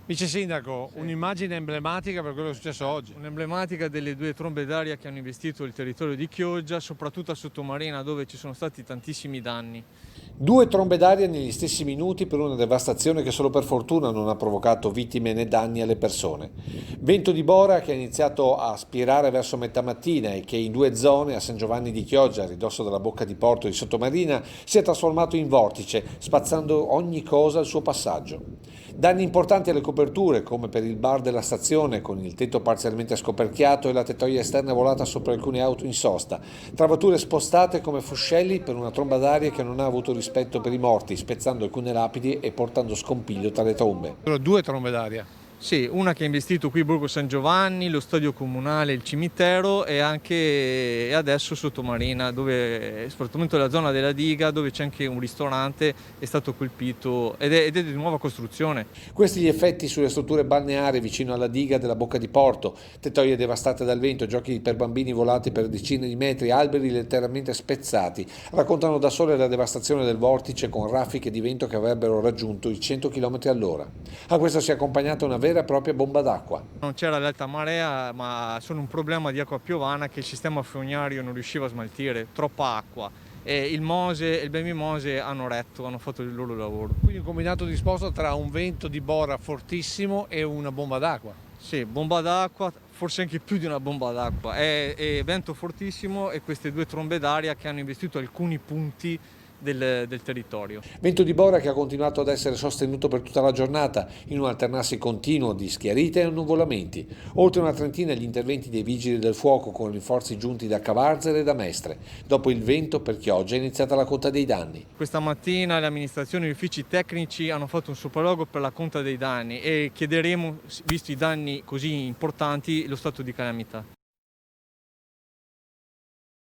Vice Sindaco, un'immagine emblematica per quello che è successo oggi. Un'emblematica delle due trombe d'aria che hanno investito il territorio di Chioggia, soprattutto a Sottomarina dove ci sono stati tantissimi danni. Due trombe d'aria negli stessi minuti per una devastazione che solo per fortuna non ha provocato vittime né danni alle persone. Vento di Bora che ha iniziato a spirare verso metà mattina e che in due zone, a San Giovanni di Chioggia, a ridosso della bocca di porto di Sottomarina, si è trasformato in vortice, spazzando ogni cosa al suo passaggio. Danni importanti alle coperture, come per il bar della stazione, con il tetto parzialmente scoperchiato e la tettoia esterna volata sopra alcune auto in sosta. Travature spostate come fuscelli per una tromba d'aria che non ha avuto rispetto per i morti, spezzando alcune lapidi e portando scompiglio tra le tombe. Sono due trombe d'aria. Sì, una che ha investito qui Borgo San Giovanni, lo stadio comunale, il cimitero e anche adesso Sottomarina, dove soprattutto nella zona della diga, dove c'è anche un ristorante, è stato colpito ed è di nuova costruzione. Questi gli effetti sulle strutture balneari vicino alla diga della bocca di porto, tettoie devastate dal vento, giochi per bambini volati per decine di metri, alberi letteralmente spezzati, raccontano da sole la devastazione del vortice con raffiche di vento che avrebbero raggiunto i 100 km all'ora. A questo si è accompagnata una vera e propria bomba d'acqua. Non c'era l'alta marea, ma sono un problema di acqua piovana che il sistema fognario non riusciva a smaltire, troppa acqua. E il Mose e il Bemi Mose hanno retto, hanno fatto il loro lavoro. Quindi un combinato disposto tra un vento di Bora fortissimo e una bomba d'acqua. Sì, bomba d'acqua, forse anche più di una bomba d'acqua. È vento fortissimo e queste due trombe d'aria che hanno investito alcuni punti del territorio. Vento di Bora che ha continuato ad essere sostenuto per tutta la giornata in un alternarsi continuo di schiarite e nuvolamenti. Oltre una trentina gli interventi dei vigili del fuoco con rinforzi giunti da Cavarzere e da Mestre. Dopo il vento per Chioggia è iniziata la conta dei danni. Questa mattina le amministrazioni e gli uffici tecnici hanno fatto un sopralluogo per la conta dei danni e chiederemo, visto i danni così importanti, lo stato di calamità.